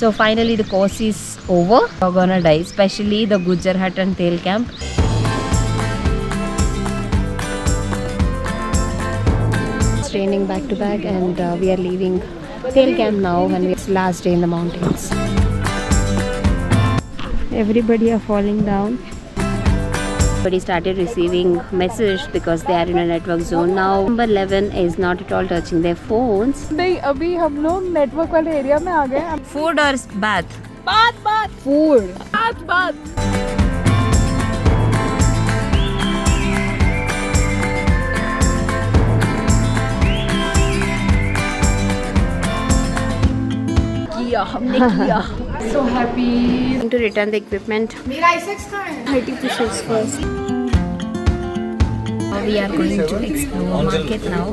So finally the course is over. We're gonna die, especially the Gujjar Hut and Tail Camp. It's raining back to back and we are leaving Tail Camp now and it's last day in the mountains. Everybody are falling down. Everybody started receiving messages because they are in a network zone now. Number 11 is not at all touching their phones. नहीं अभी हम लोग network वाले area में आ गए. Food or bath? बात food बात. किया हमने किया. So happy. To return the equipment. मेरा I6 कहाँ है? 30 pushes first. We are going to explore market now.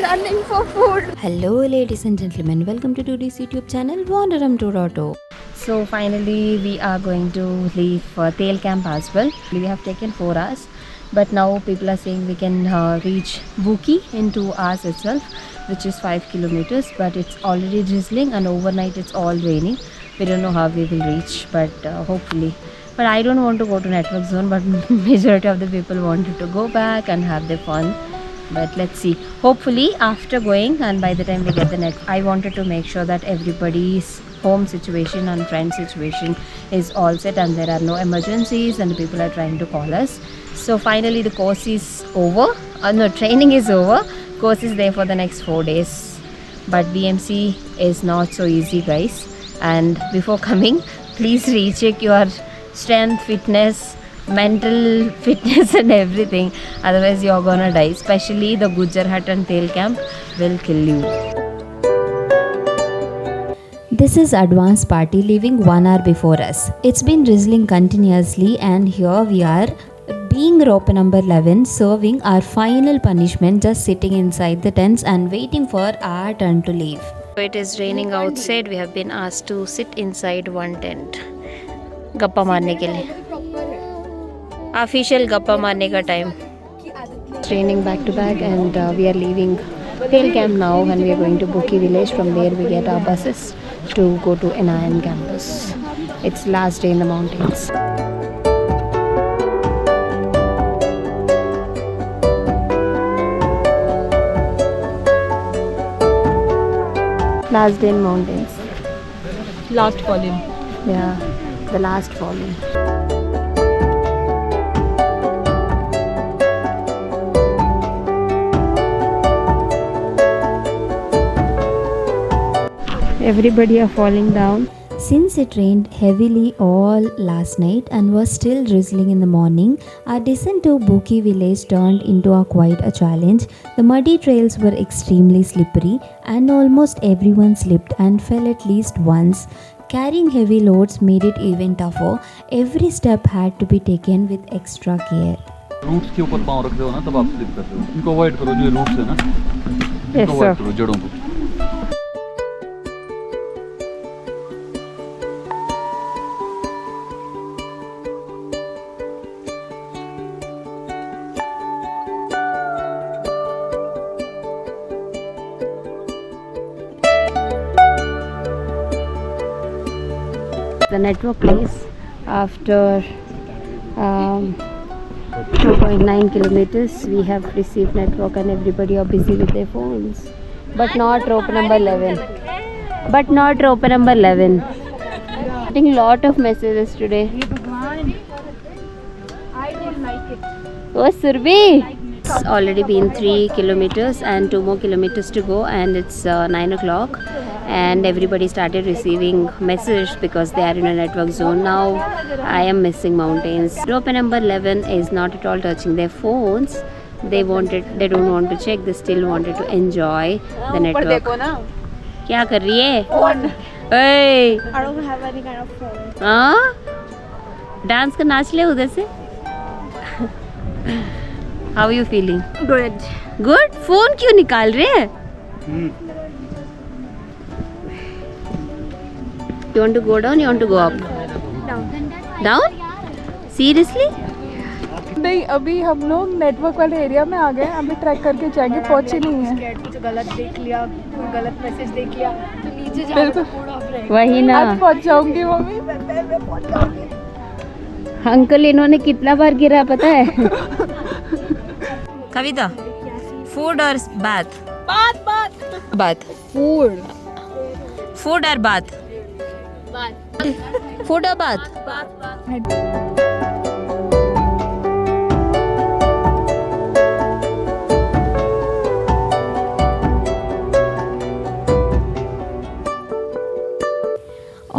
Running for food. Hello ladies and gentlemen, welcome to today's YouTube channel Wanderum to Roto. So finally we are going to leave Tail Camp as well. We have taken 4 hours, but now people are saying we can reach Buki in 2 hours itself, which is 5 kilometers, but it's already drizzling and overnight it's all raining. We don't know how we will reach, but hopefully. But I don't want to go to network zone, but majority of the people wanted to go back and have their fun. But let's see. Hopefully after going and by the time we get the net, I wanted to make sure that everybody's home situation and friend situation is all set and there are no emergencies and the people are trying to call us. So finally the course is over. No, training is over. Course is there for the next 4 days. But BMC is not so easy, guys. And before coming, please recheck your strength, fitness, mental fitness and everything. Otherwise you're gonna die. Especially the Gujjar Hut and Tail Camp will kill you. This is advance party leaving 1 hour before us. It's been drizzling continuously and here we are being rope number 11 serving our final punishment, just sitting inside the tents and waiting for our turn to leave. It is raining outside. We have been asked to sit inside one tent. गप्पा मारने के लिए official गप्पा मारने का time. Raining back to back and we are leaving Tail Camp now and we are going to Buki village. From there we get our buses to go to NIM campus. It's last day in the mountains. Last day in mountains. Last volume. Yeah, the last volume. Everybody are falling down. Since it rained heavily all last night and was still drizzling in the morning, our descent to Buki village turned into quite a challenge. The muddy trails were extremely slippery and almost everyone slipped and fell at least once. Carrying heavy loads made it even tougher. Every step had to be taken with extra care. Roots के ऊपर पाँव रखते हो ना तब आप slip करते हो. इनको अवॉइड करो, जो रूट्स है ना इनको अवॉइड करो, जड़ों को. The network place after 2.9 kilometers we have received network and everybody are busy with their phones, but not rope number 11, getting lot of messages today. I don't like it. Oh Surbhi, it's already been 3 kilometers and 2 more kilometers to go and it's 9 o'clock and everybody started receiving messages because they are in a network zone now. I am missing mountains. Rope number 11 is not at all touching their phones. They don't want to check, they still wanted to enjoy the network. देखो ना. क्या कर रही है? Phone. Hey. I don't have any kind of phone. हाँ? Dance का नाच ले उधर से. How are you feeling? Good. Good? Phone क्यों निकाल रहे हैं? You want to go down? You want to go up? Down. Down? Seriously? नहीं, अभी हम लोग नेटवर्क वाले एरिया में आ गए हैं, अभी ट्रैक करके जाएंगे, पहुंचे नहीं है। कुछ गलत देख लिया, कोई गलत मैसेज देख लिया तो नीचे जाने बिल्कुल। का मूड ऑफ रहेगा। वही ना, आज पहुंच जाऊंगी मम्मी। अंकल इन्होंने कितना बार गिरा पता है। कविता, फूड और बात? बात। फूड और बात? फूड और बात?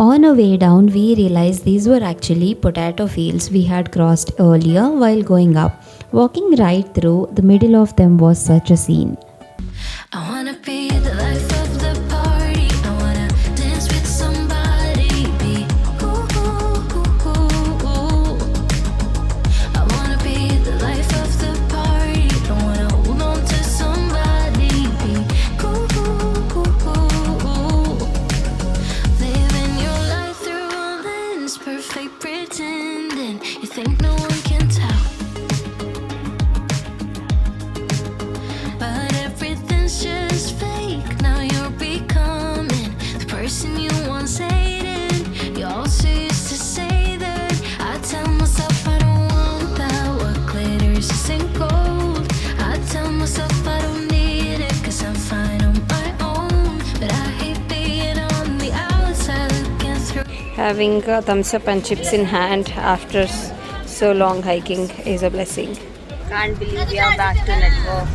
On our way down, we realized these were actually potato fields we had crossed earlier while going up. Walking right through the middle of them was such a scene. I wanna be the life of the party. I wanna dance with somebody. Be ooh, ooh, ooh, ooh, ooh. I wanna be the life of the party. I wanna hold on to somebody. Be ooh, ooh, ooh, ooh, ooh. Living your life through a lens, perfect pretending. You think no one can tell. But everything's just fake. Now you're becoming the person you once hated. You also used to say that. I tell myself I don't want that. What glitters isn't gold. I tell myself I don't need it, 'cause I'm fine on my own. But I hate being on the outside looking through. Having a thumbs up and chips in hand after so long hiking is a blessing. Can't believe we are back to network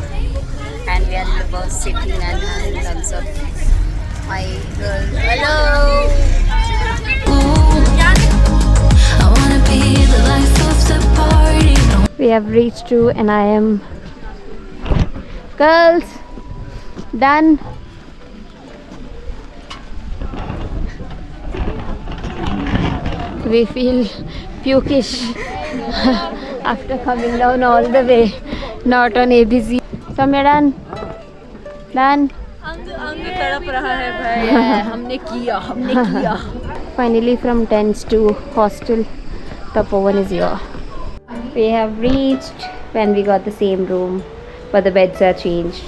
and we are in the bus sitting and having thumbs up. My girl, hello. I wanna be the life of the party. We have reached to NIM. Girls, done. We feel pukish after coming down all the way, not on ABC. So, we're done. Done. अंग तड़प रहा है भाई। हमने किया। Finally, from tents to hostel, Tapovan is here. We have reached when we got the same room, but the beds are changed.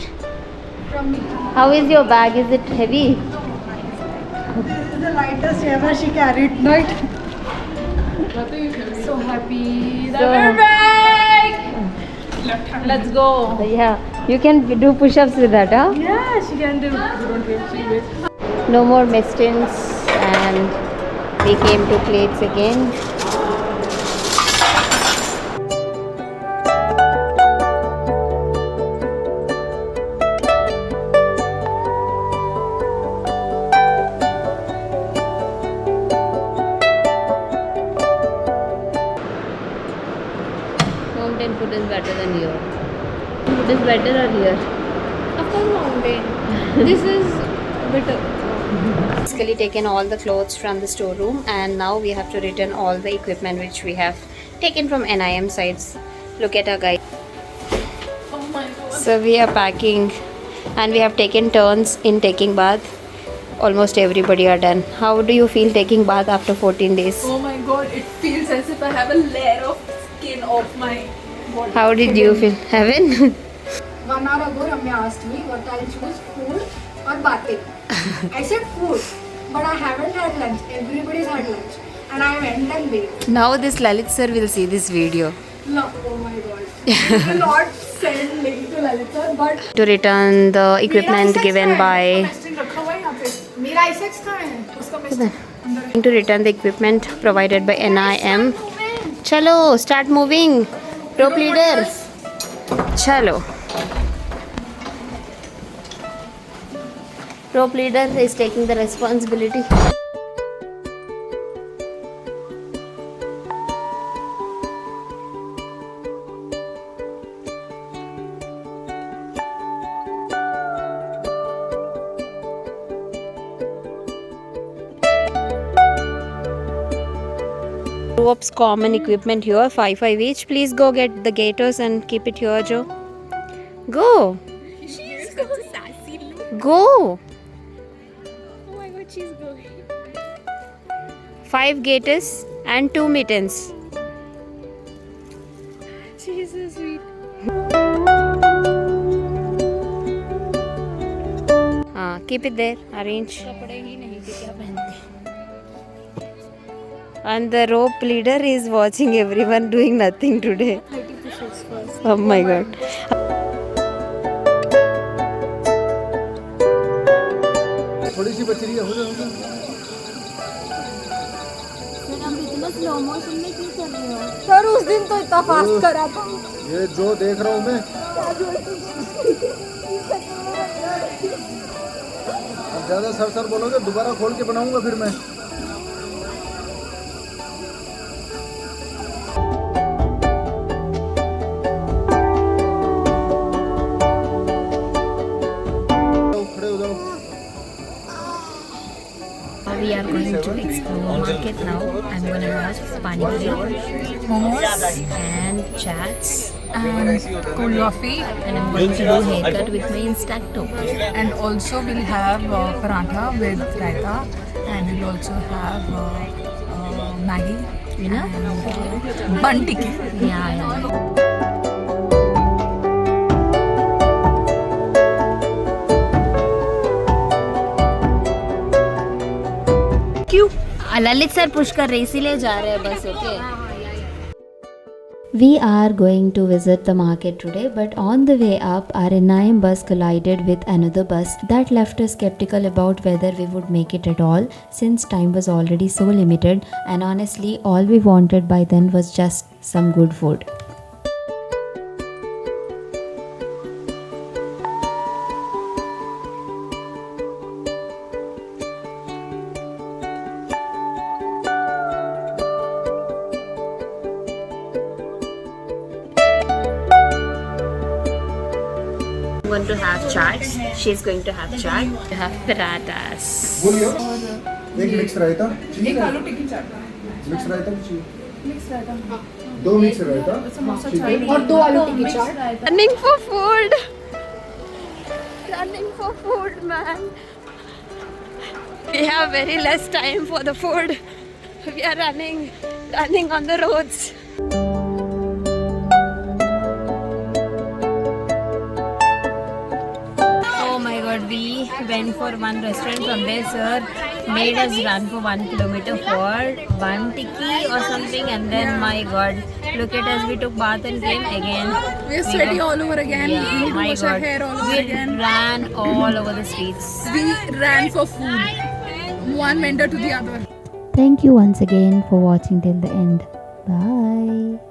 How is your bag? Is it heavy? This is the lightest ever she carried. Night. So happy that So- we're back. Let's go. Yeah, you can do push-ups with that, huh? Yeah, she can do. Don't worry, she will. No more mistins, and we came to plates again. Mountain food is better than here. Food is better or here? Of course, mountain. This is bitter. Basically taken all the clothes from the storeroom, and now we have to return all the equipment which we have taken from NIM sites. Look at our guide. Oh my god. So we are packing and we have taken turns in taking bath. Almost everybody are done. How do you feel taking bath after 14 days? Oh my god, it feels as if I have a layer of skin off my body. How did you feel? Heaven? 1 hour ago, Ramya asked me what I'll choose, food or bathing. I said food, but I haven't had lunch. Everybody's had lunch, and I went and bathed. Now this Lalit sir will see this video. No, oh my god. We will not send link to Lalit sir, but To return the equipment मेरा given I6 by... है, उसका message रखा हुआ है यहाँ पे। मेरा I6 कहाँ है? उसका message अंदर है। To return the equipment provided by NIM. Chalo, start moving. Top leader. Chalo. Top leader is taking the responsibility. Ropes, common equipment here, 5 each. Please go get the gaiters and keep it here, Joe. Go. She's so sassy. Go. Oh my god, she's going. 5 gaiters and 2 mittens. She's so sweet. हाँ, keep it there. Arrange. कपड़े ही नहीं थे क्या पहनते. And the rope leader is watching everyone doing nothing today. Oh my god. थोड़ी सी बच रही है, हो जाए. सर उस दिन तो इतना फास्ट करा था. ये जो देख रहा हूँ मैं, अब ज्यादा सर बोलोगे दोबारा खोल के बनाऊंगा फिर मैं. खड़े हो जाओ. We are going to explore market now. I'm gonna have pani puri, momos, and chats, And cold coffee. and I'm going to do haircut with my Instacto. And also we'll have paratha with raita. And we'll also have Maggi. You know? And bun tikki. Yeah. क्यों? Lalit sir push कर रहे इसीलिए जा रहे हैं बस. Okay. We are going to visit the market today, but on the way up, our N9 bus collided with another bus that left us skeptical about whether we would make it at all, since time was already so limited, and honestly, all we wanted by then was just some good food. I'm going to have chaats. She's going to have chaat. We have parathas. बोलियो. एक mix रायता. एक आलू टिक्की चाट. Mix रायता भी चाहिए. Mix रायता. 2 mix रायता. समोसा ठीक है. चाट. और 2 आलू टिक्की चाट. Running for food. Running for food, man. We have very less time for the food. We are running on the roads. Oh my god, we went for one restaurant from there, sir. Made us run for 1 kilometer for one tikki or something, and then my god, look at us, we took bath and came again. We're sweaty all over again. Yeah, We need to my wash our god. hair all over We again. ran all over the streets. We ran for food. One vendor to the other. Thank you once again for watching till the end. Bye.